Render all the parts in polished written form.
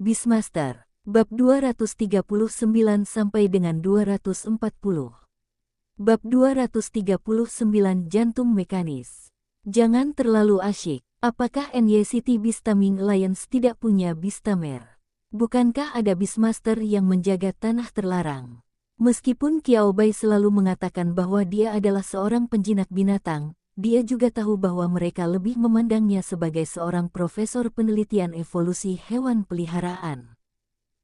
Beastmaster, bab 239 sampai dengan 240. Bab 239 Jantung Mekanis. Jangan terlalu asyik. Apakah NYCT Beastaming Alliance tidak punya Beastamer? Bukankah ada Beastmaster yang menjaga tanah terlarang? Meskipun Qiao Bai selalu mengatakan bahwa dia adalah seorang penjinak binatang, dia juga tahu bahwa mereka lebih memandangnya sebagai seorang profesor penelitian evolusi hewan peliharaan.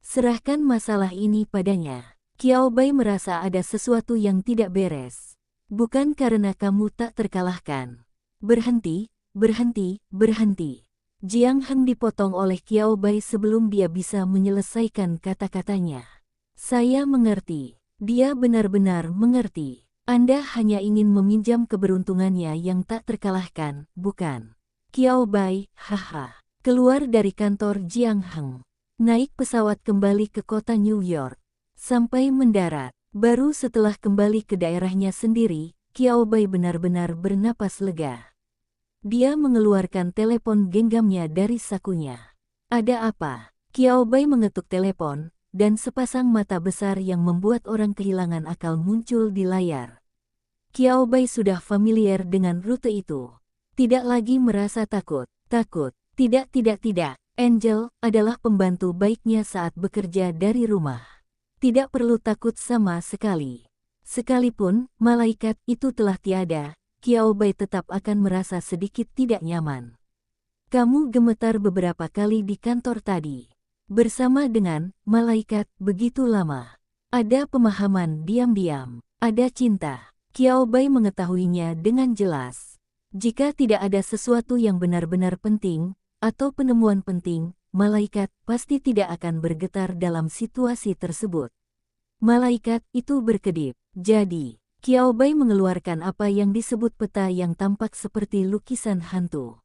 Serahkan masalah ini padanya. Qiao Bai merasa ada sesuatu yang tidak beres. Bukan karena kamu tak terkalahkan. Berhenti, berhenti, berhenti. Jiang Heng dipotong oleh Qiao Bai sebelum dia bisa menyelesaikan kata-katanya. Saya mengerti. Dia benar-benar mengerti. Anda hanya ingin meminjam keberuntungannya yang tak terkalahkan, bukan? Qiao Bai, haha. Keluar dari kantor Jiang Heng. Naik pesawat kembali ke kota New York. Sampai mendarat. Baru setelah kembali ke daerahnya sendiri, Qiao Bai benar-benar bernapas lega. Dia mengeluarkan telepon genggamnya dari sakunya. Ada apa? Qiao Bai mengetuk telepon, dan sepasang mata besar yang membuat orang kehilangan akal muncul di layar. Qiao Bai sudah familiar dengan rute itu. Tidak lagi merasa takut. Tidak. Angel adalah pembantu baiknya saat bekerja dari rumah. Tidak perlu takut sama sekali. Sekalipun malaikat itu telah tiada, Qiao Bai tetap akan merasa sedikit tidak nyaman. Kamu gemetar beberapa kali di kantor tadi. Bersama dengan malaikat begitu lama. Ada pemahaman diam-diam. Ada cinta. Qiao Bai mengetahuinya dengan jelas. Jika tidak ada sesuatu yang benar-benar penting, atau penemuan penting, malaikat pasti tidak akan bergetar dalam situasi tersebut. Malaikat itu berkedip. Jadi, Qiao Bai mengeluarkan apa yang disebut peta yang tampak seperti lukisan hantu.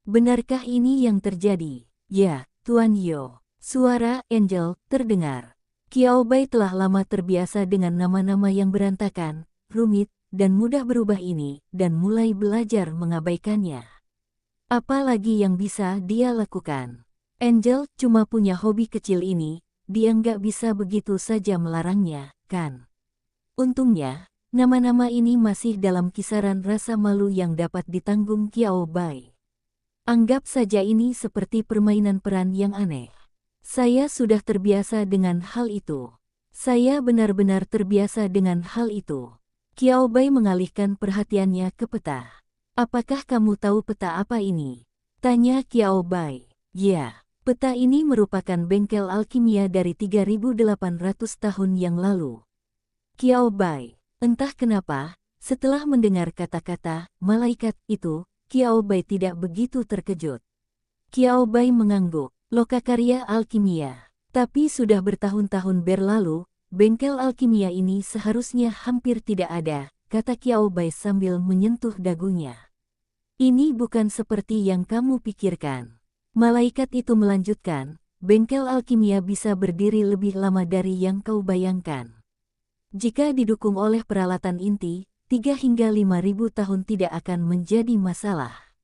Benarkah ini yang terjadi? Ya, Tuan Yo. Suara Angel terdengar. Qiao Bai telah lama terbiasa dengan nama-nama yang berantakan, rumit, dan mudah berubah ini, dan mulai belajar mengabaikannya. Apa lagi yang bisa dia lakukan? Angel cuma punya hobi kecil ini, dia nggak bisa begitu saja melarangnya, kan? Untungnya, nama-nama ini masih dalam kisaran rasa malu yang dapat ditanggung Qiao Bai. Anggap saja ini seperti permainan peran yang aneh. Saya sudah terbiasa dengan hal itu. Saya benar-benar terbiasa dengan hal itu. Qiao Bai mengalihkan perhatiannya ke peta. Apakah kamu tahu peta apa ini? Tanya Qiao Bai. Ya, peta ini merupakan bengkel alkimia dari 3.800 tahun yang lalu. Qiao Bai, entah kenapa, setelah mendengar kata-kata malaikat itu, Qiao Bai tidak begitu terkejut. Qiao Bai mengangguk. Lokakarya alkimia. Tapi sudah bertahun-tahun berlalu, bengkel alkimia ini seharusnya hampir tidak ada, kata Qiao Bai sambil menyentuh dagunya. Ini bukan seperti yang kamu pikirkan. Malaikat itu melanjutkan, bengkel alkimia bisa berdiri lebih lama dari yang kau bayangkan. Jika didukung oleh peralatan inti, 3 hingga 5.000 tahun tidak akan menjadi masalah.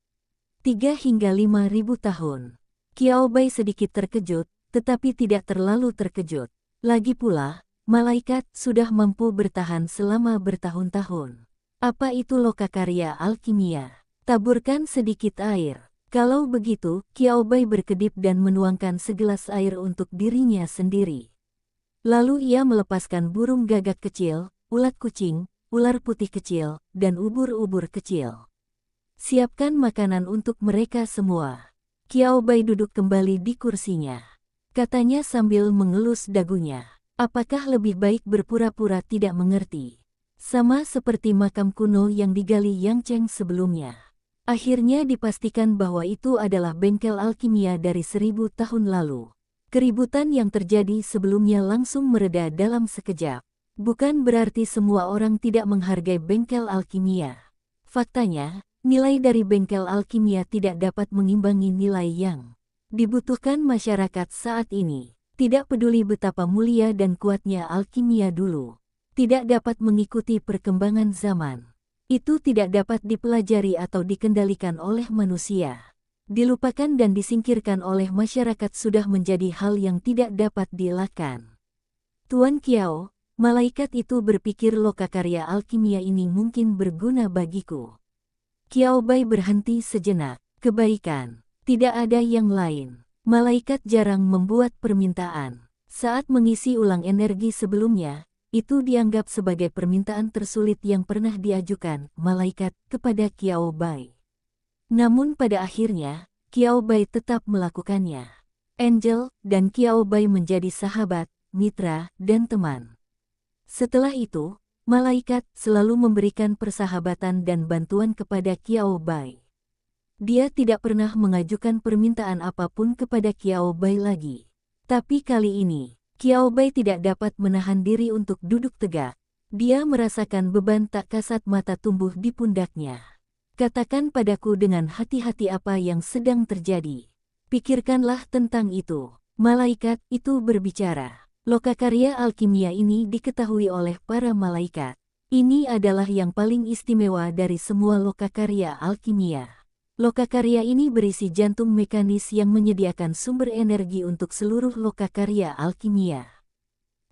3 hingga 5.000 tahun. Qiao Bai sedikit terkejut, tetapi tidak terlalu terkejut. Lagi pula, malaikat sudah mampu bertahan selama bertahun-tahun. Apa itu lokakarya alkimia? Taburkan sedikit air. Kalau begitu, Qiao Bai berkedip dan menuangkan segelas air untuk dirinya sendiri. Lalu ia melepaskan burung gagak kecil, ulat kucing, ular putih kecil, dan ubur-ubur kecil. Siapkan makanan untuk mereka semua. Qiao Bai duduk kembali di kursinya. Katanya sambil mengelus dagunya. Apakah lebih baik berpura-pura tidak mengerti? Sama seperti makam kuno yang digali Yang Cheng sebelumnya. Akhirnya dipastikan bahwa itu adalah bengkel alkimia dari 1000 tahun lalu. Keributan yang terjadi sebelumnya langsung mereda dalam sekejap. Bukan berarti semua orang tidak menghargai bengkel alkimia. Faktanya, nilai dari bengkel alkimia tidak dapat mengimbangi nilai yang dibutuhkan masyarakat saat ini. Tidak peduli betapa mulia dan kuatnya alkimia dulu. Tidak dapat mengikuti perkembangan zaman. Itu tidak dapat dipelajari atau dikendalikan oleh manusia. dilupakan dan disingkirkan oleh masyarakat sudah menjadi hal yang tidak dapat dielakkan. Tuan Kiao, malaikat itu berpikir lokakarya alkimia ini mungkin berguna bagiku. Kiao Bai berhenti sejenak. Kebaikan. Tidak ada yang lain. Malaikat jarang membuat permintaan. Saat mengisi ulang energi sebelumnya, itu dianggap sebagai permintaan tersulit yang pernah diajukan malaikat kepada Kiao Bai. Namun pada akhirnya, Kiao Bai tetap melakukannya. Angel dan Kiao Bai menjadi sahabat, mitra, dan teman. Setelah itu, malaikat selalu memberikan persahabatan dan bantuan kepada Kiao Bai. Dia tidak pernah mengajukan permintaan apapun kepada Kiao Bai lagi. Tapi kali ini, Kiao Bai tidak dapat menahan diri untuk duduk tegak. Dia merasakan beban tak kasat mata tumbuh di pundaknya. Katakan padaku dengan hati-hati apa yang sedang terjadi. Pikirkanlah tentang itu. Malaikat itu berbicara. Lokakarya alkimia ini diketahui oleh para malaikat. Ini adalah yang paling istimewa dari semua lokakarya alkimia. Lokakarya ini berisi jantung mekanis yang menyediakan sumber energi untuk seluruh lokakarya alkimia.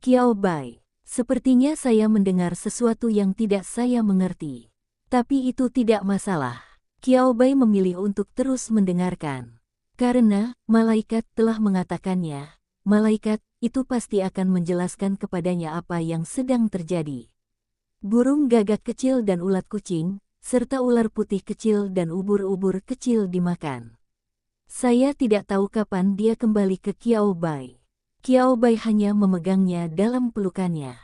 Kiao Bai, sepertinya saya mendengar sesuatu yang tidak saya mengerti. Tapi itu tidak masalah. Kiao Bai memilih untuk terus mendengarkan. Karena malaikat telah mengatakannya, malaikat itu pasti akan menjelaskan kepadanya apa yang sedang terjadi. Burung gagak kecil dan ulat kucing, serta ular putih kecil dan ubur-ubur kecil dimakan. Saya tidak tahu kapan dia kembali ke Kiao Bai. Kiao Bai hanya memegangnya dalam pelukannya.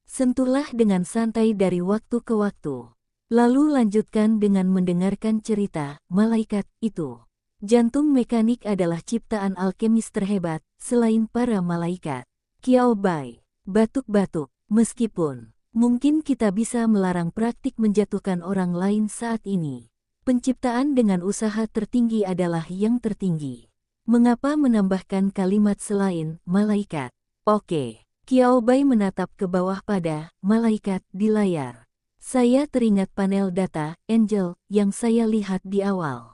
Sentuhlah dengan santai dari waktu ke waktu. Lalu lanjutkan dengan mendengarkan cerita malaikat itu. Jantung mekanik adalah ciptaan alkemis terhebat selain para malaikat. Kiao Bai batuk-batuk, meskipun mungkin kita bisa melarang praktik menjatuhkan orang lain saat ini. Penciptaan dengan usaha tertinggi adalah yang tertinggi. Mengapa menambahkan kalimat selain malaikat? Oke. Kiao Bai menatap ke bawah pada malaikat di layar. Saya teringat panel data Angel yang saya lihat di awal.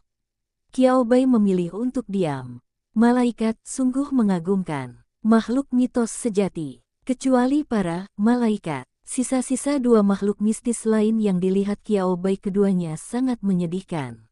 Kiao Bai memilih untuk diam. Malaikat sungguh mengagumkan. Makhluk mitos sejati. Kecuali para malaikat. Sisa-sisa dua makhluk mistis lain yang dilihat Kiao Bai keduanya sangat menyedihkan.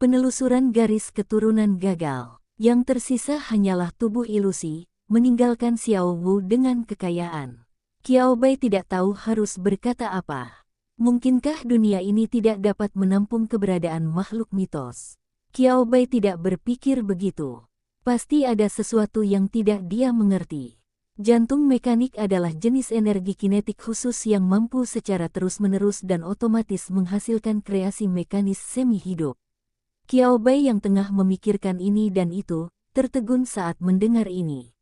Penelusuran garis keturunan gagal. Yang tersisa hanyalah tubuh ilusi, meninggalkan Xiao Wu dengan kekayaan. Kiao Bai tidak tahu harus berkata apa. Mungkinkah dunia ini tidak dapat menampung keberadaan makhluk mitos? Kiao Bai tidak berpikir begitu. Pasti ada sesuatu yang tidak dia mengerti. Jantung mekanik adalah jenis energi kinetik khusus yang mampu secara terus-menerus dan otomatis menghasilkan kreasi mekanis semi-hidup. Kiao Bai yang tengah memikirkan ini dan itu, tertegun saat mendengar ini.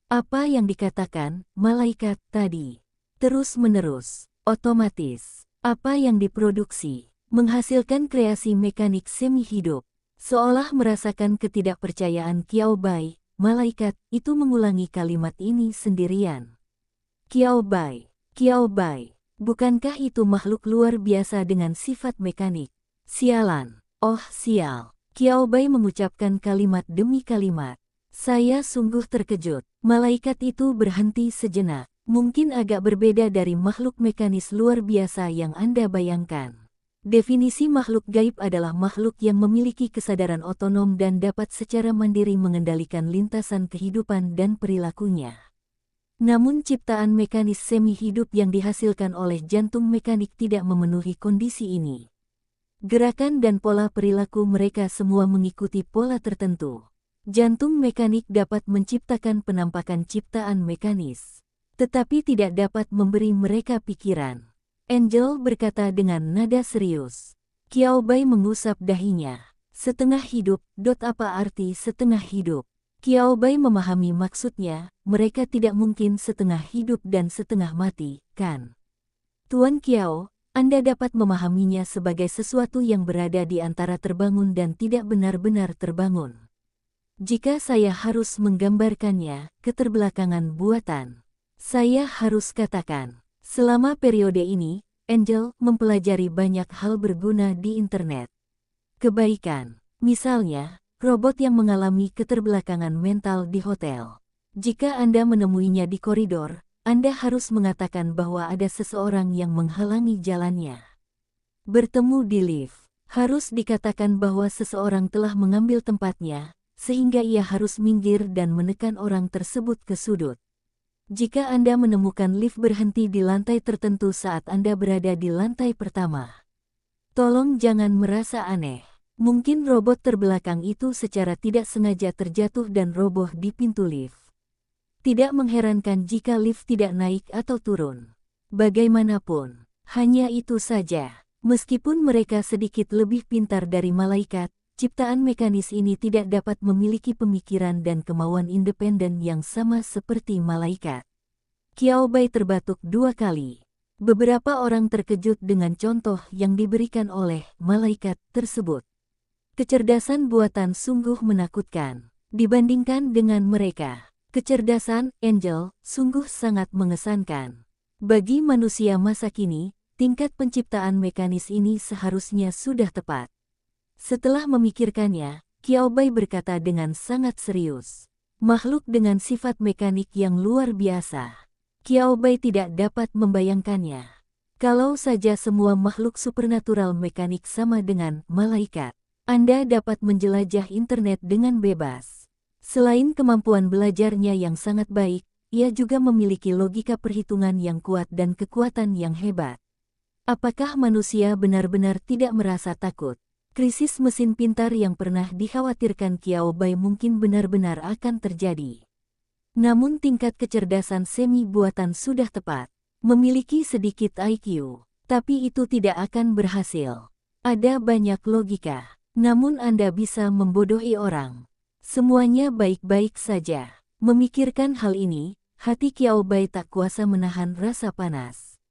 Apa yang dikatakan malaikat tadi? Terus-menerus, otomatis. Apa yang diproduksi? Menghasilkan kreasi mekanik semi-hidup. Seolah merasakan ketidakpercayaan Kiao Bai. Malaikat itu mengulangi kalimat ini sendirian. Kiao Bai, bukankah itu makhluk luar biasa dengan sifat mekanik? Sialan, oh sial. Kiao Bai mengucapkan kalimat demi kalimat. Saya sungguh terkejut. Malaikat itu berhenti sejenak. Mungkin agak berbeda dari makhluk mekanis luar biasa yang Anda bayangkan. Definisi makhluk gaib adalah makhluk yang memiliki kesadaran otonom dan dapat secara mandiri mengendalikan lintasan kehidupan dan perilakunya. Namun ciptaan mekanis semi-hidup yang dihasilkan oleh jantung mekanik tidak memenuhi kondisi ini. Gerakan dan pola perilaku mereka semua mengikuti pola tertentu. Jantung mekanik dapat menciptakan penampakan ciptaan mekanis, tetapi tidak dapat memberi mereka pikiran. Angel berkata dengan nada serius. Kiao Bai mengusap dahinya. Setengah hidup, apa arti setengah hidup? Kiao Bai memahami maksudnya, mereka tidak mungkin setengah hidup dan setengah mati, kan? Tuan Kiao, Anda dapat memahaminya sebagai sesuatu yang berada di antara terbangun dan tidak benar-benar terbangun. Jika saya harus menggambarkannya, keterbelakangan buatan. Saya harus katakan. Selama periode ini, Angel mempelajari banyak hal berguna di internet. Kebaikan, Misalnya, robot yang mengalami keterbelakangan mental di hotel. Jika Anda menemuinya di koridor, Anda harus mengatakan bahwa ada seseorang yang menghalangi jalannya. Bertemu di lift, harus dikatakan bahwa seseorang telah mengambil tempatnya, sehingga ia harus minggir dan menekan orang tersebut ke sudut. Jika Anda menemukan lift berhenti di lantai tertentu saat Anda berada di lantai pertama, tolong jangan merasa aneh. Mungkin robot terbelakang itu secara tidak sengaja terjatuh dan roboh di pintu lift. Tidak mengherankan jika lift tidak naik atau turun. Bagaimanapun, hanya itu saja. Meskipun mereka sedikit lebih pintar dari malaikat, ciptaan mekanis ini tidak dapat memiliki pemikiran dan kemauan independen yang sama seperti malaikat. Qiao Bai terbatuk 2 kali. Beberapa orang terkejut dengan contoh yang diberikan oleh malaikat tersebut. Kecerdasan buatan sungguh menakutkan. Dibandingkan dengan mereka, kecerdasan Angel sungguh sangat mengesankan. Bagi manusia masa kini, tingkat penciptaan mekanis ini seharusnya sudah tepat. Setelah memikirkannya, Qiao Bai berkata dengan sangat serius. Makhluk dengan sifat mekanik yang luar biasa. Qiao Bai tidak dapat membayangkannya. Kalau saja semua makhluk supernatural mekanik sama dengan malaikat, Anda dapat menjelajah internet dengan bebas. Selain kemampuan belajarnya yang sangat baik, ia juga memiliki logika perhitungan yang kuat dan kekuatan yang hebat. Apakah manusia benar-benar tidak merasa takut? Krisis mesin pintar yang pernah dikhawatirkan Qiao Bai mungkin benar-benar akan terjadi. Namun tingkat kecerdasan semi buatan sudah tepat. Memiliki sedikit IQ, tapi itu tidak akan berhasil. Ada banyak logika, namun Anda bisa membodohi orang. Semuanya baik-baik saja. Memikirkan hal ini, hati Qiao Bai tak kuasa menahan rasa panas.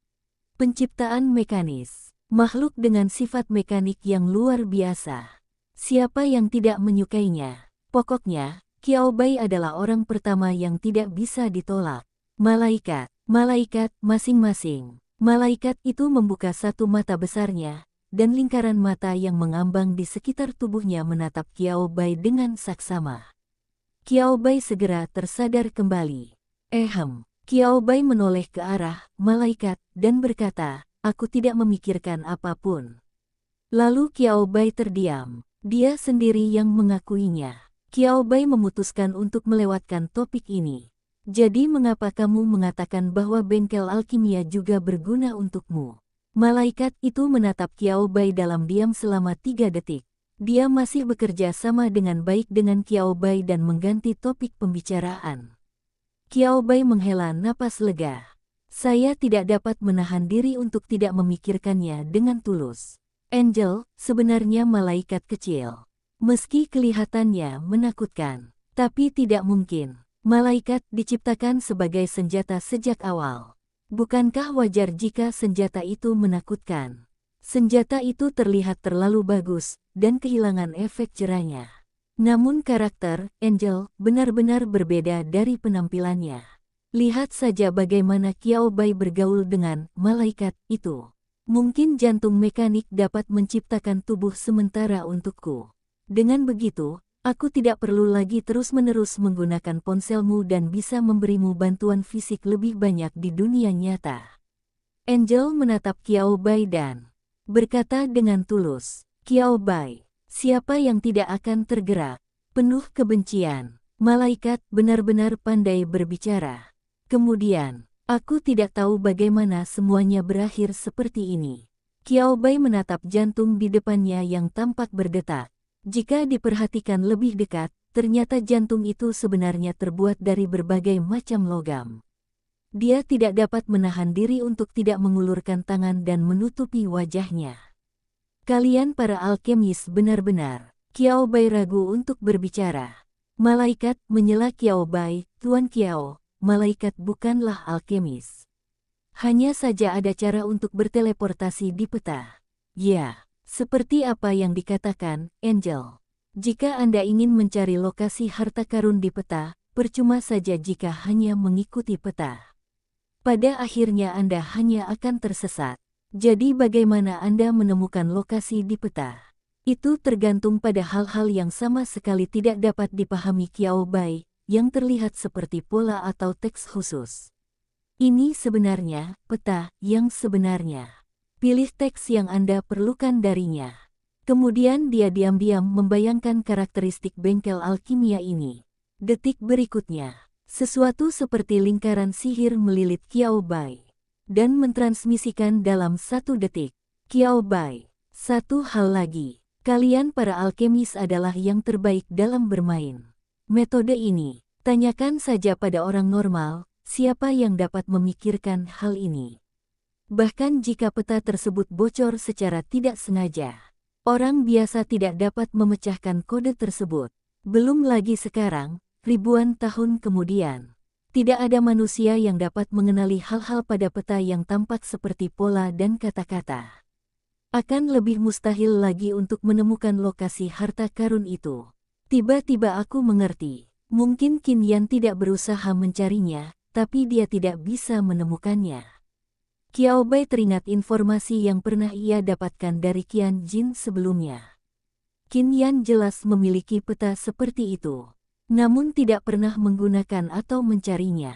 Penciptaan mekanis, makhluk dengan sifat mekanik yang luar biasa. Siapa yang tidak menyukainya? Pokoknya, Qiao Bai adalah orang pertama yang tidak bisa ditolak. Malaikat masing-masing. Malaikat itu membuka satu mata besarnya, dan lingkaran mata yang mengambang di sekitar tubuhnya menatap Qiao Bai dengan saksama. Qiao Bai segera tersadar kembali. Qiao Bai menoleh ke arah malaikat dan berkata, "Aku tidak memikirkan apapun." Lalu Qiao Bai terdiam. Dia sendiri yang mengakuinya. Qiao Bai memutuskan untuk melewatkan topik ini. "Jadi mengapa kamu mengatakan bahwa bengkel alkimia juga berguna untukmu?" Malaikat itu menatap Qiao Bai dalam diam selama 3 detik. Dia masih bekerja sama dengan baik dengan Qiao Bai dan mengganti topik pembicaraan. Qiao Bai menghela napas lega. "Saya tidak dapat menahan diri untuk tidak memikirkannya dengan tulus. Angel, sebenarnya malaikat kecil. Meski kelihatannya menakutkan, tapi tidak mungkin. Malaikat diciptakan sebagai senjata sejak awal. Bukankah wajar jika senjata itu menakutkan? Senjata itu terlihat terlalu bagus dan kehilangan efek cerahnya. Namun karakter Angel benar-benar berbeda dari penampilannya. Lihat saja bagaimana Qiao Bai bergaul dengan malaikat itu. Mungkin jantung mekanik dapat menciptakan tubuh sementara untukku. Dengan begitu, aku tidak perlu lagi terus-menerus menggunakan ponselmu dan bisa memberimu bantuan fisik lebih banyak di dunia nyata." Angel menatap Qiao Bai dan berkata dengan tulus, "Qiao Bai, siapa yang tidak akan tergerak?" Penuh kebencian, malaikat benar-benar pandai berbicara. Kemudian, "Aku tidak tahu bagaimana semuanya berakhir seperti ini." Qiao Bai menatap jantung di depannya yang tampak berdetak. Jika diperhatikan lebih dekat, ternyata jantung itu sebenarnya terbuat dari berbagai macam logam. Dia tidak dapat menahan diri untuk tidak mengulurkan tangan dan menutupi wajahnya. "Kalian para alkemis benar-benar..." Qiao Bai ragu untuk berbicara. Malaikat menyela Qiao Bai, "Tuan Qiao, malaikat bukanlah alkemis. Hanya saja ada cara untuk berteleportasi di peta." "Ya, seperti apa yang dikatakan Angel. Jika Anda ingin mencari lokasi harta karun di peta, percuma saja jika hanya mengikuti peta. Pada akhirnya Anda hanya akan tersesat. Jadi bagaimana Anda menemukan lokasi di peta?" Itu tergantung pada hal-hal yang sama sekali tidak dapat dipahami Qiao Bai, yang terlihat seperti pola atau teks khusus. Ini sebenarnya peta yang sebenarnya. Pilih teks yang Anda perlukan darinya. Kemudian dia diam-diam membayangkan karakteristik bengkel alkimia ini. Detik berikutnya, sesuatu seperti lingkaran sihir melilit Qiao Bai dan mentransmisikan dalam 1 detik. Qiao Bai, satu hal lagi. Kalian para alkemis adalah yang terbaik dalam bermain metode ini. Tanyakan saja pada orang normal, siapa yang dapat memikirkan hal ini. Bahkan jika peta tersebut bocor secara tidak sengaja, orang biasa tidak dapat memecahkan kode tersebut. Belum lagi sekarang, ribuan tahun kemudian. Tidak ada manusia yang dapat mengenali hal-hal pada peta yang tampak seperti pola dan kata-kata. Akan lebih mustahil lagi untuk menemukan lokasi harta karun itu. Tiba-tiba aku mengerti. Mungkin Qin Yan tidak berusaha mencarinya, tapi dia tidak bisa menemukannya. Qiao Bai teringat informasi yang pernah ia dapatkan dari Qian Jin sebelumnya. Qin Yan jelas memiliki peta seperti itu, namun tidak pernah menggunakan atau mencarinya.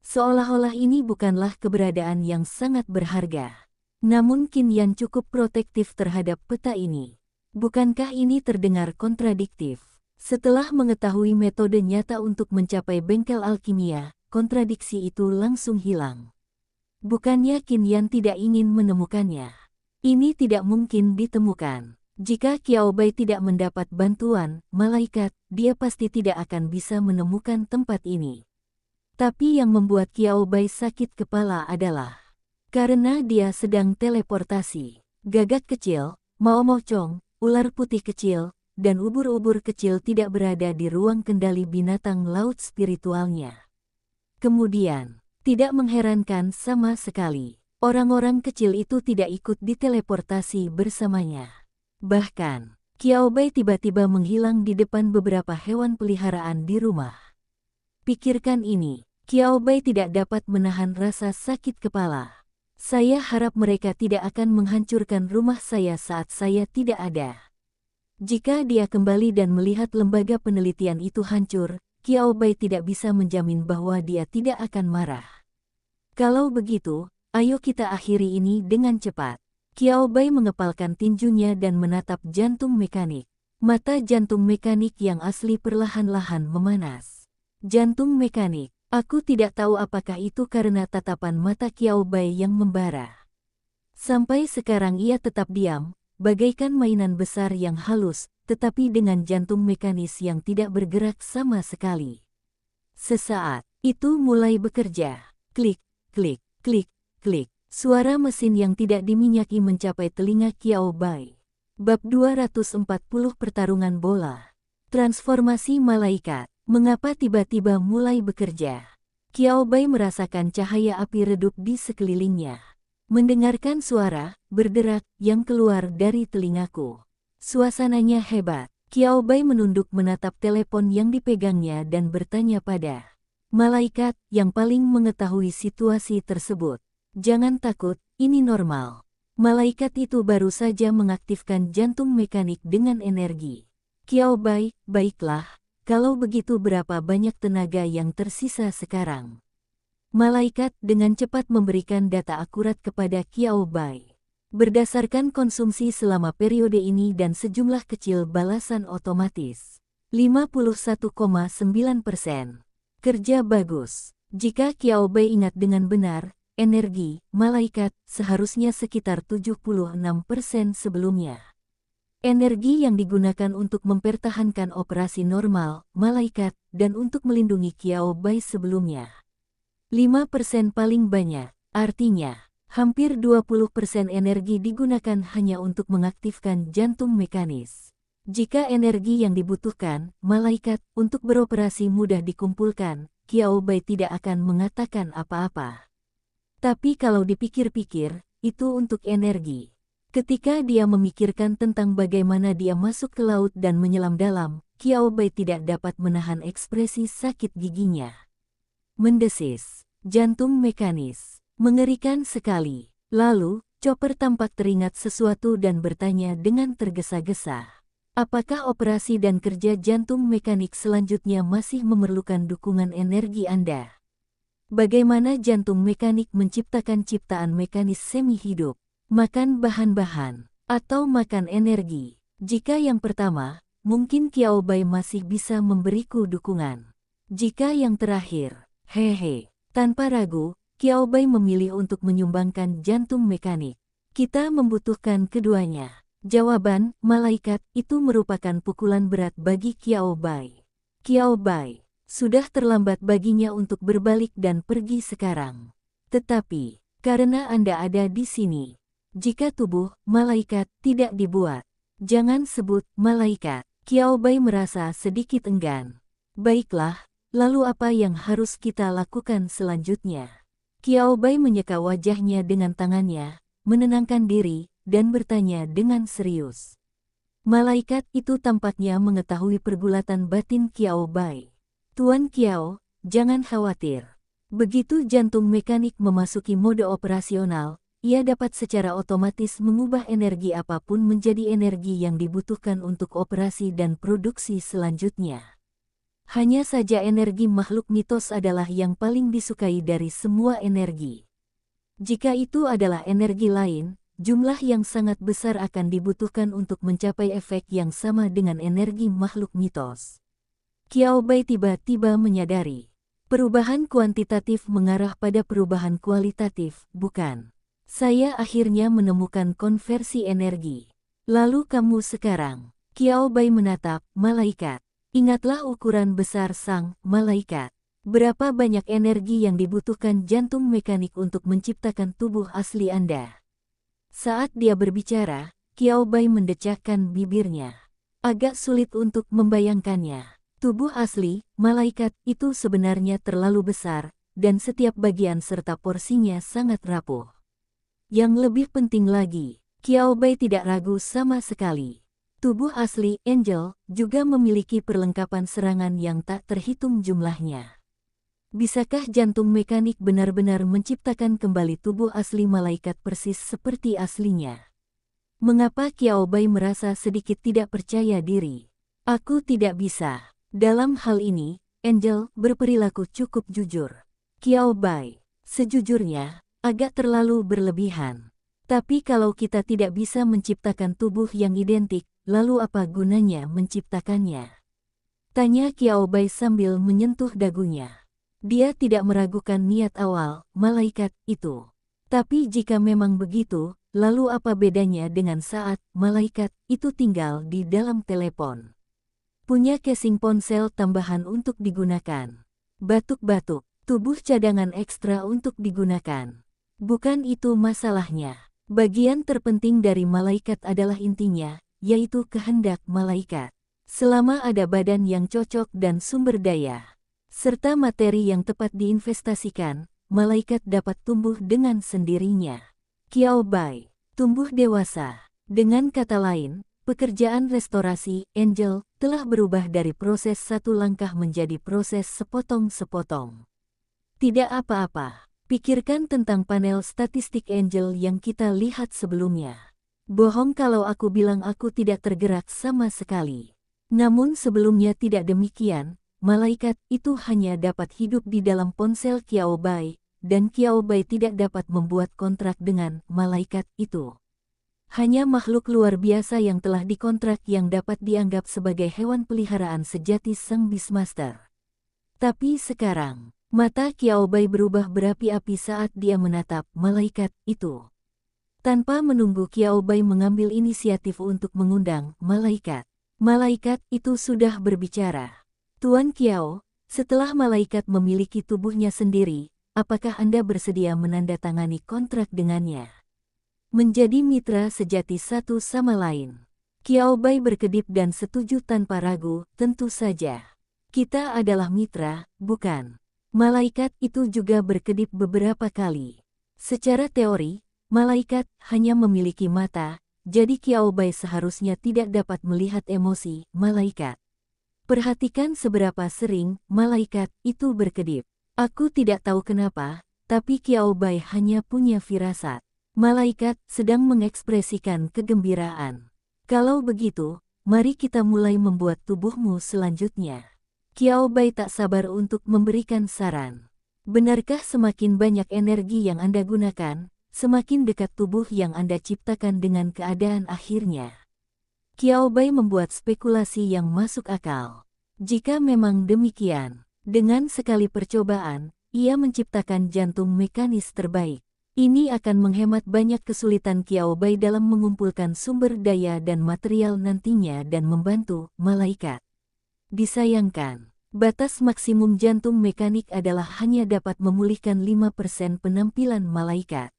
Seolah-olah ini bukanlah keberadaan yang sangat berharga. Namun Qin Yan cukup protektif terhadap peta ini. Bukankah ini terdengar kontradiktif? Setelah mengetahui metode nyata untuk mencapai bengkel alkimia, kontradiksi itu langsung hilang. Bukannya Qin Yan tidak ingin menemukannya. Ini tidak mungkin ditemukan. Jika Qiao Bai tidak mendapat bantuan malaikat, dia pasti tidak akan bisa menemukan tempat ini. Tapi yang membuat Qiao Bai sakit kepala adalah karena dia sedang teleportasi. Gagak kecil, maomocong, ular putih kecil, dan ubur-ubur kecil tidak berada di ruang kendali binatang laut spiritualnya. Kemudian, tidak mengherankan sama sekali, orang-orang kecil itu tidak ikut diteleportasi bersamanya. Bahkan, Qiao Bai tiba-tiba menghilang di depan beberapa hewan peliharaan di rumah. Pikirkan ini, Qiao Bai tidak dapat menahan rasa sakit kepala. Saya harap mereka tidak akan menghancurkan rumah saya saat saya tidak ada. Jika dia kembali dan melihat lembaga penelitian itu hancur, Qiao Bai tidak bisa menjamin bahwa dia tidak akan marah. Kalau begitu, ayo kita akhiri ini dengan cepat. Qiao Bai mengepalkan tinjunya dan menatap jantung mekanik. Mata jantung mekanik yang asli perlahan-lahan memanas. Jantung mekanik. Aku tidak tahu apakah itu karena tatapan mata Qiao Bai yang membara. Sampai sekarang ia tetap diam, bagaikan mainan besar yang halus, tetapi dengan jantung mekanis yang tidak bergerak sama sekali. Sesaat, itu mulai bekerja. Klik, klik, klik, klik. Suara mesin yang tidak diminyaki mencapai telinga Qiao Bai. Bab 240 Pertarungan Bola. Transformasi malaikat. Mengapa tiba-tiba mulai bekerja? Qiao Bai merasakan cahaya api redup di sekelilingnya. Mendengarkan suara berderak yang keluar dari telingaku. Suasananya hebat. Qiao Bai menunduk menatap telepon yang dipegangnya dan bertanya pada malaikat yang paling mengetahui situasi tersebut. Jangan takut, ini normal. Malaikat itu baru saja mengaktifkan jantung mekanik dengan energi. Qiao Bai, baiklah. Kalau begitu berapa banyak tenaga yang tersisa sekarang? Malaikat dengan cepat memberikan data akurat kepada Qiao Bai. Berdasarkan konsumsi selama periode ini dan sejumlah kecil balasan otomatis. 51,9%. Kerja bagus. Jika Qiao Bai ingat dengan benar, energi, malaikat, seharusnya sekitar 76% sebelumnya. Energi yang digunakan untuk mempertahankan operasi normal, malaikat, dan untuk melindungi Qiao Bai sebelumnya. 5% paling banyak, artinya, hampir 20% energi digunakan hanya untuk mengaktifkan jantung mekanis. Jika energi yang dibutuhkan, malaikat, untuk beroperasi mudah dikumpulkan, Qiao Bai tidak akan mengatakan apa-apa. Tapi kalau dipikir-pikir, itu untuk energi. Ketika dia memikirkan tentang bagaimana dia masuk ke laut dan menyelam dalam, Qiao Bai tidak dapat menahan ekspresi sakit giginya. Mendesis, jantung mekanis, mengerikan sekali. Lalu, Chopper tampak teringat sesuatu dan bertanya dengan tergesa-gesa. Apakah operasi dan kerja jantung mekanik selanjutnya masih memerlukan dukungan energi Anda? Bagaimana jantung mekanik menciptakan ciptaan mekanis semi-hidup? Makan bahan-bahan, atau makan energi? Jika yang pertama, mungkin Qiao Bai masih bisa memberiku dukungan. Jika yang terakhir, hehe, tanpa ragu, Qiao Bai memilih untuk menyumbangkan jantung mekanik. Kita membutuhkan keduanya. Jawaban, malaikat, itu merupakan pukulan berat bagi Qiao Bai. Qiao Bai, sudah terlambat baginya untuk berbalik dan pergi sekarang. Tetapi, karena Anda ada di sini, jika tubuh malaikat tidak dibuat, jangan sebut malaikat. Qiao Bai merasa sedikit enggan. Baiklah, lalu apa yang harus kita lakukan selanjutnya? Qiao Bai menyeka wajahnya dengan tangannya, menenangkan diri, dan bertanya dengan serius. Malaikat itu tampaknya mengetahui pergulatan batin Qiao Bai. Tuan Qiao, jangan khawatir. Begitu jantung mekanik memasuki mode operasional, ia dapat secara otomatis mengubah energi apapun menjadi energi yang dibutuhkan untuk operasi dan produksi selanjutnya. Hanya saja energi makhluk mitos adalah yang paling disukai dari semua energi. Jika itu adalah energi lain, jumlah yang sangat besar akan dibutuhkan untuk mencapai efek yang sama dengan energi makhluk mitos. Qiao Bai tiba-tiba menyadari, perubahan kuantitatif mengarah pada perubahan kualitatif, bukan? Saya akhirnya menemukan konversi energi. Lalu kamu sekarang? Qiao Bai menatap malaikat. Ingatlah ukuran besar sang malaikat. Berapa banyak energi yang dibutuhkan jantung mekanik untuk menciptakan tubuh asli Anda? Saat dia berbicara, Qiao Bai mendecakkan bibirnya. Agak sulit untuk membayangkannya. Tubuh asli, malaikat, itu sebenarnya terlalu besar, dan setiap bagian serta porsinya sangat rapuh. Yang lebih penting lagi, Qiao Bai tidak ragu sama sekali. Tubuh asli, Angel, juga memiliki perlengkapan serangan yang tak terhitung jumlahnya. Bisakah jantung mekanik benar-benar menciptakan kembali tubuh asli malaikat persis seperti aslinya? Mengapa Qiao Bai merasa sedikit tidak percaya diri? Aku tidak bisa. Dalam hal ini, Angel berperilaku cukup jujur. Qiao Bai, sejujurnya, agak terlalu berlebihan. Tapi kalau kita tidak bisa menciptakan tubuh yang identik, lalu apa gunanya menciptakannya? Tanya Qiao Bai sambil menyentuh dagunya. Dia tidak meragukan niat awal malaikat itu. Tapi jika memang begitu, lalu apa bedanya dengan saat malaikat itu tinggal di dalam telepon? Punya casing ponsel tambahan untuk digunakan. Batuk-batuk, tubuh cadangan ekstra untuk digunakan. Bukan itu masalahnya. Bagian terpenting dari malaikat adalah intinya, yaitu kehendak malaikat. Selama ada badan yang cocok dan sumber daya, serta materi yang tepat diinvestasikan, malaikat dapat tumbuh dengan sendirinya. Qiao Bai, tumbuh dewasa. Dengan kata lain, pekerjaan restorasi Angel telah berubah dari proses satu langkah menjadi proses sepotong-sepotong. Tidak apa-apa, pikirkan tentang panel statistik Angel yang kita lihat sebelumnya. Bohong kalau aku bilang aku tidak tergerak sama sekali. Namun sebelumnya tidak demikian, malaikat itu hanya dapat hidup di dalam ponsel Qiao Bai, dan Qiao Bai tidak dapat membuat kontrak dengan malaikat itu. Hanya makhluk luar biasa yang telah dikontrak yang dapat dianggap sebagai hewan peliharaan sejati sang Beastmaster. Tapi sekarang, mata Qiao Bai berubah berapi-api saat dia menatap malaikat itu. Tanpa menunggu Qiao Bai mengambil inisiatif untuk mengundang malaikat. Malaikat itu sudah berbicara. Tuan Qiao, setelah malaikat memiliki tubuhnya sendiri, apakah Anda bersedia menandatangani kontrak dengannya? Menjadi mitra sejati satu sama lain. Qiao Bai berkedip dan setuju tanpa ragu, tentu saja. Kita adalah mitra, bukan? Malaikat itu juga berkedip beberapa kali. Secara teori, malaikat hanya memiliki mata, jadi Qiao Bai seharusnya tidak dapat melihat emosi malaikat. Perhatikan seberapa sering malaikat itu berkedip. Aku tidak tahu kenapa, tapi Qiao Bai hanya punya firasat. Malaikat sedang mengekspresikan kegembiraan. Kalau begitu, mari kita mulai membuat tubuhmu selanjutnya. Qiao Bai tak sabar untuk memberikan saran. Benarkah semakin banyak energi yang Anda gunakan, semakin dekat tubuh yang Anda ciptakan dengan keadaan akhirnya? Qiao Bai membuat spekulasi yang masuk akal. Jika memang demikian, dengan sekali percobaan, ia menciptakan jantung mekanis terbaik. Ini akan menghemat banyak kesulitan Qiao Bai dalam mengumpulkan sumber daya dan material nantinya dan membantu malaikat. Disayangkan, batas maksimum jantung mekanik adalah hanya dapat memulihkan 5% penampilan malaikat.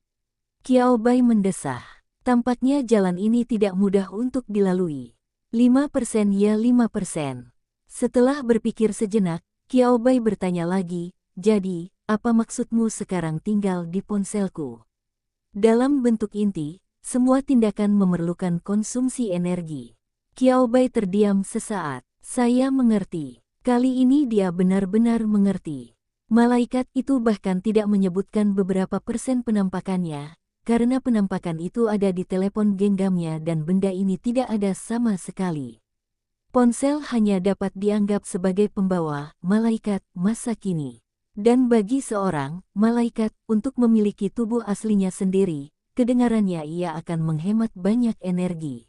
Qiao Bai mendesah. Tampaknya jalan ini tidak mudah untuk dilalui. 5% ya 5%. Setelah berpikir sejenak, Qiao Bai bertanya lagi, jadi, apa maksudmu sekarang tinggal di ponselku? Dalam bentuk inti, semua tindakan memerlukan konsumsi energi. Qiao Bai terdiam sesaat. Saya mengerti. Kali ini dia benar-benar mengerti. Malaikat itu bahkan tidak menyebutkan beberapa persen penampakannya, karena penampakan itu ada di telepon genggamnya dan benda ini tidak ada sama sekali. Ponsel hanya dapat dianggap sebagai pembawa malaikat masa kini. Dan bagi seorang malaikat untuk memiliki tubuh aslinya sendiri, kedengarannya ia akan menghemat banyak energi.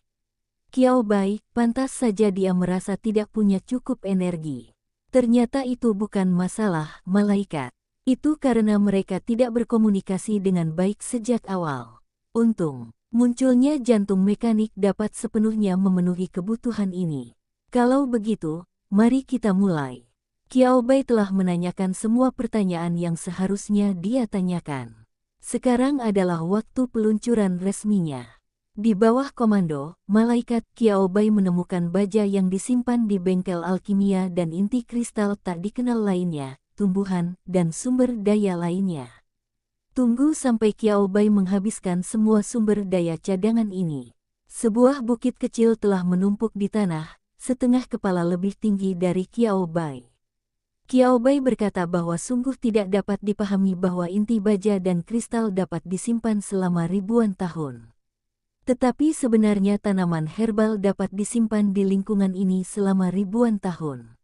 Qiao Bai, pantas saja dia merasa tidak punya cukup energi. Ternyata itu bukan masalah malaikat. Itu karena mereka tidak berkomunikasi dengan baik sejak awal. Untung, munculnya jantung mekanik dapat sepenuhnya memenuhi kebutuhan ini. Kalau begitu, mari kita mulai. Qiao Bai telah menanyakan semua pertanyaan yang seharusnya dia tanyakan. Sekarang adalah waktu peluncuran resminya. Di bawah komando, malaikat, Qiao Bai menemukan baja yang disimpan di bengkel alkimia dan inti kristal tak dikenal lainnya, tumbuhan, dan sumber daya lainnya. Tunggu sampai Qiao Bai menghabiskan semua sumber daya cadangan ini. Sebuah bukit kecil telah menumpuk di tanah, setengah kepala lebih tinggi dari Qiao Bai. Qiao Bai berkata bahwa sungguh tidak dapat dipahami bahwa inti baja dan kristal dapat disimpan selama ribuan tahun. Tetapi sebenarnya tanaman herbal dapat disimpan di lingkungan ini selama ribuan tahun.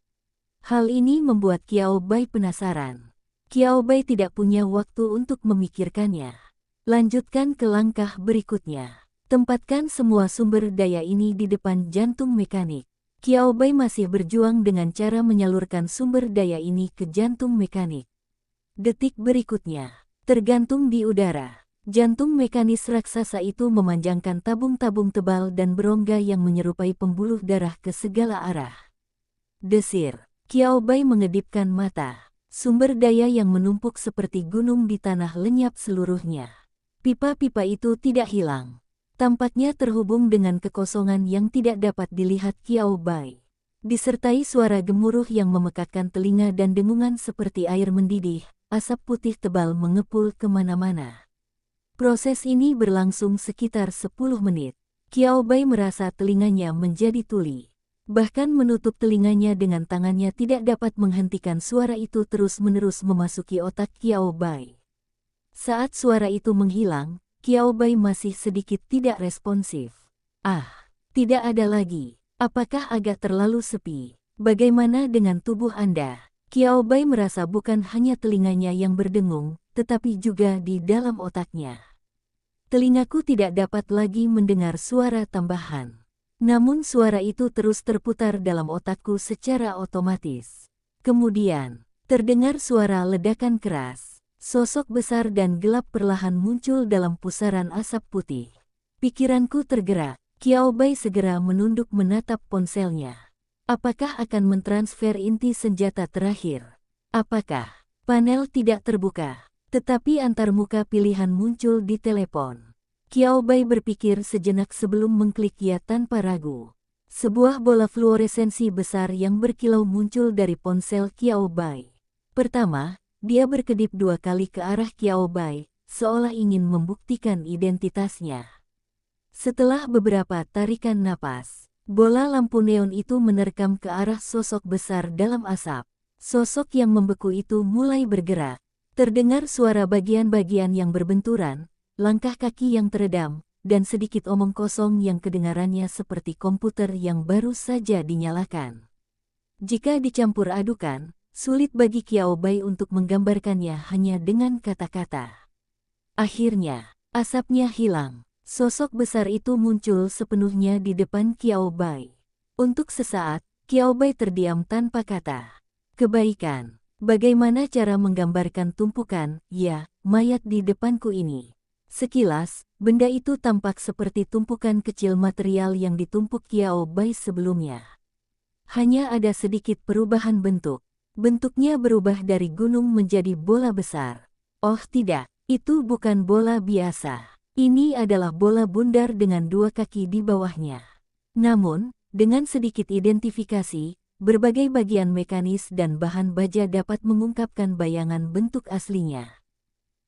Hal ini membuat Qiao Bai penasaran. Qiao Bai tidak punya waktu untuk memikirkannya. Lanjutkan ke langkah berikutnya. Tempatkan semua sumber daya ini di depan jantung mekanik. Qiao Bai masih berjuang dengan cara menyalurkan sumber daya ini ke jantung mekanik. Detik berikutnya, tergantung di udara. Jantung mekanis raksasa itu memanjangkan tabung-tabung tebal dan berongga yang menyerupai pembuluh darah ke segala arah. Desir. Qiao Bai mengedipkan mata. Sumber daya yang menumpuk seperti gunung di tanah lenyap seluruhnya. Pipa-pipa itu tidak hilang. Tampaknya terhubung dengan kekosongan yang tidak dapat dilihat Qiao Bai. Disertai suara gemuruh yang memekakkan telinga dan dengungan seperti air mendidih, asap putih tebal mengepul kemana-mana. Proses ini berlangsung sekitar 10 menit. Qiao Bai merasa telinganya menjadi tuli. Bahkan menutup telinganya dengan tangannya tidak dapat menghentikan suara itu terus-menerus memasuki otak Qiao Bai. Saat suara itu menghilang, Qiao Bai masih sedikit tidak responsif. Tidak ada lagi. Apakah agak terlalu sepi? Bagaimana dengan tubuh Anda? Qiao Bai merasa bukan hanya telinganya yang berdengung, tetapi juga di dalam otaknya. Telingaku tidak dapat lagi mendengar suara tambahan. Namun suara itu terus terputar dalam otakku secara otomatis. Kemudian, terdengar suara ledakan keras. Sosok besar dan gelap perlahan muncul dalam pusaran asap putih. Pikiranku tergerak. Qiao Bai segera menunduk menatap ponselnya. Apakah akan mentransfer inti senjata terakhir? Apakah panel tidak terbuka? Tetapi antarmuka pilihan muncul di telepon. Qiao Bai berpikir sejenak sebelum mengklik ya tanpa ragu. Sebuah bola fluoresensi besar yang berkilau muncul dari ponsel Qiao Bai. Pertama, dia berkedip 2 kali ke arah Qiao Bai, seolah ingin membuktikan identitasnya. Setelah beberapa tarikan napas, bola lampu neon itu menerkam ke arah sosok besar dalam asap. Sosok yang membeku itu mulai bergerak. Terdengar suara bagian-bagian yang berbenturan, langkah kaki yang teredam, dan sedikit omong kosong yang kedengarannya seperti komputer yang baru saja dinyalakan. Jika dicampur adukan, sulit bagi Qiao Bai untuk menggambarkannya hanya dengan kata-kata. Akhirnya, asapnya hilang. Sosok besar itu muncul sepenuhnya di depan Qiao Bai. Untuk sesaat, Qiao Bai terdiam tanpa kata. Kebaikan. Bagaimana cara menggambarkan tumpukan, ya, mayat di depanku ini? Sekilas, benda itu tampak seperti tumpukan kecil material yang ditumpuk Qiao Bai sebelumnya. Hanya ada sedikit perubahan bentuk. Bentuknya berubah dari gunung menjadi bola besar. Oh tidak, itu bukan bola biasa. Ini adalah bola bundar dengan dua kaki di bawahnya. Namun, dengan sedikit identifikasi, berbagai bagian mekanis dan bahan baja dapat mengungkapkan bayangan bentuk aslinya.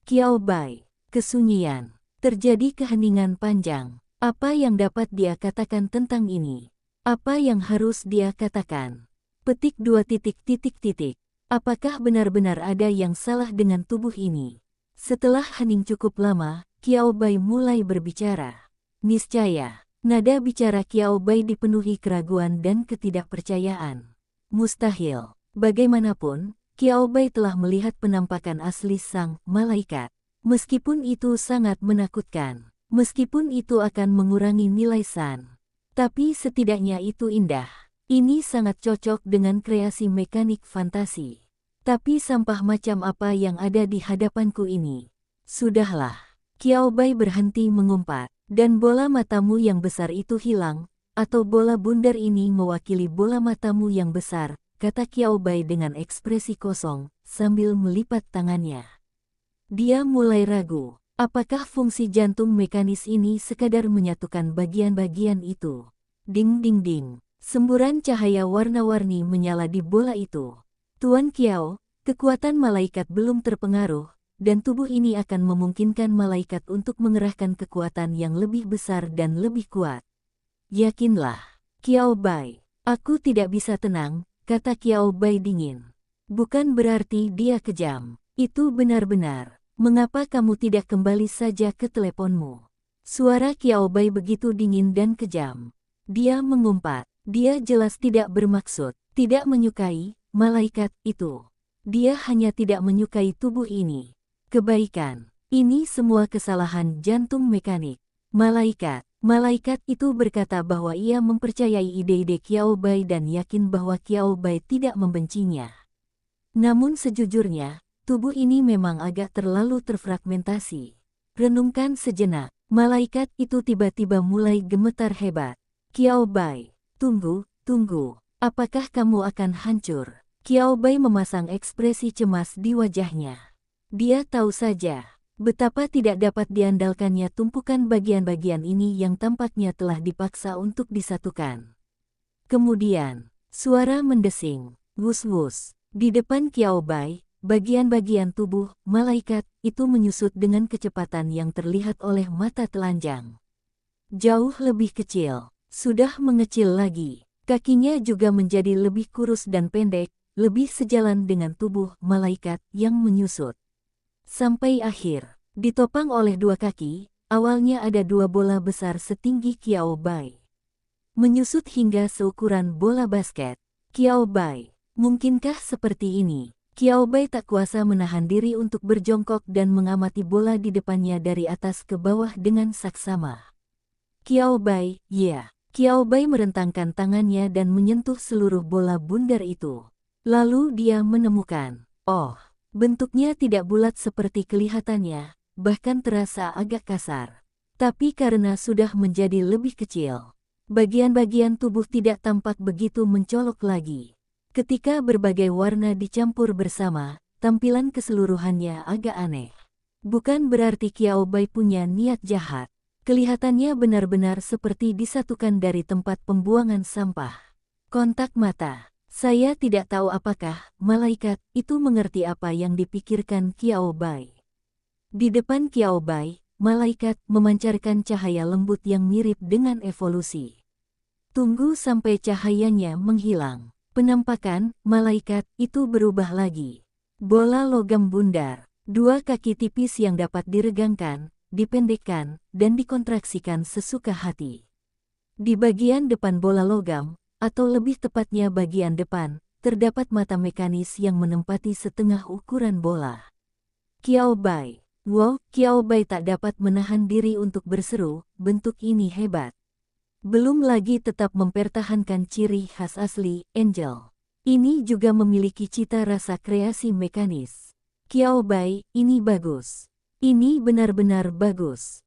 Qiao Bai, kesunyian. Terjadi keheningan panjang. Apa yang dapat dia katakan tentang ini? Apa yang harus dia katakan? Petik 2 titik. Apakah benar-benar ada yang salah dengan tubuh ini? Setelah hening cukup lama, Qiao Bai mulai berbicara. Niscaya, nada bicara Qiao Bai dipenuhi keraguan dan ketidakpercayaan. Mustahil. Bagaimanapun, Qiao Bai telah melihat penampakan asli sang malaikat. Meskipun itu sangat menakutkan, meskipun itu akan mengurangi nilai san. Tapi setidaknya itu indah. Ini sangat cocok dengan kreasi mekanik fantasi. Tapi sampah macam apa yang ada di hadapanku ini? Sudahlah. Qiao Bai berhenti mengumpat, dan bola matamu yang besar itu hilang, atau bola bundar ini mewakili bola matamu yang besar, kata Qiao Bai dengan ekspresi kosong, sambil melipat tangannya. Dia mulai ragu, apakah fungsi jantung mekanis ini sekadar menyatukan bagian-bagian itu? Ding ding ding, semburan cahaya warna-warni menyala di bola itu. Tuan Qiao, kekuatan malaikat belum terpengaruh, dan tubuh ini akan memungkinkan malaikat untuk mengerahkan kekuatan yang lebih besar dan lebih kuat. Yakinlah, Qiao Bai. Aku tidak bisa tenang, kata Qiao Bai dingin. Bukan berarti dia kejam. Itu benar-benar. Mengapa kamu tidak kembali saja ke teleponmu? Suara Qiao Bai begitu dingin dan kejam. Dia mengumpat. Dia jelas tidak bermaksud, tidak menyukai malaikat itu. Dia hanya tidak menyukai tubuh ini. Kebaikan. Ini semua kesalahan jantung mekanik. Malaikat itu berkata bahwa ia mempercayai ide-ide Qiao Bai dan yakin bahwa Qiao Bai tidak membencinya. Namun sejujurnya, tubuh ini memang agak terlalu terfragmentasi. Renungkan sejenak, malaikat itu tiba-tiba mulai gemetar hebat. Qiao Bai, tunggu. Apakah kamu akan hancur? Qiao Bai memasang ekspresi cemas di wajahnya. Dia tahu saja betapa tidak dapat diandalkannya tumpukan bagian-bagian ini yang tampaknya telah dipaksa untuk disatukan. Kemudian, suara mendesing, wus-wus. Di depan Qiao Bai, bagian-bagian tubuh malaikat itu menyusut dengan kecepatan yang terlihat oleh mata telanjang. Jauh lebih kecil, sudah mengecil lagi. Kakinya juga menjadi lebih kurus dan pendek, lebih sejalan dengan tubuh malaikat yang menyusut. Sampai akhir, ditopang oleh dua kaki, awalnya ada dua bola besar setinggi Qiao Bai. Menyusut hingga seukuran bola basket. Qiao Bai, mungkinkah seperti ini? Qiao Bai tak kuasa menahan diri untuk berjongkok dan mengamati bola di depannya dari atas ke bawah dengan saksama. Qiao Bai, ya. Qiao Bai merentangkan tangannya dan menyentuh seluruh bola bundar itu. Lalu dia menemukan, bentuknya tidak bulat seperti kelihatannya, bahkan terasa agak kasar. Tapi karena sudah menjadi lebih kecil, bagian-bagian tubuh tidak tampak begitu mencolok lagi. Ketika berbagai warna dicampur bersama, tampilan keseluruhannya agak aneh. Bukan berarti Qiao Bai punya niat jahat. Kelihatannya benar-benar seperti disatukan dari tempat pembuangan sampah. Kontak mata. Saya tidak tahu apakah malaikat itu mengerti apa yang dipikirkan Qiao Bai. Di depan Qiao Bai, malaikat memancarkan cahaya lembut yang mirip dengan evolusi. Tunggu sampai cahayanya menghilang. Penampakan malaikat itu berubah lagi. Bola logam bundar, dua kaki tipis yang dapat diregangkan, dipendekkan, dan dikontraksikan sesuka hati. Di bagian depan bola logam, atau lebih tepatnya bagian depan, terdapat mata mekanis yang menempati setengah ukuran bola. Qiao Bai. Wow, Qiao Bai tak dapat menahan diri untuk berseru, bentuk ini hebat. Belum lagi tetap mempertahankan ciri khas asli, Angel. Ini juga memiliki cita rasa kreasi mekanis. Qiao Bai, ini bagus. Ini benar-benar bagus.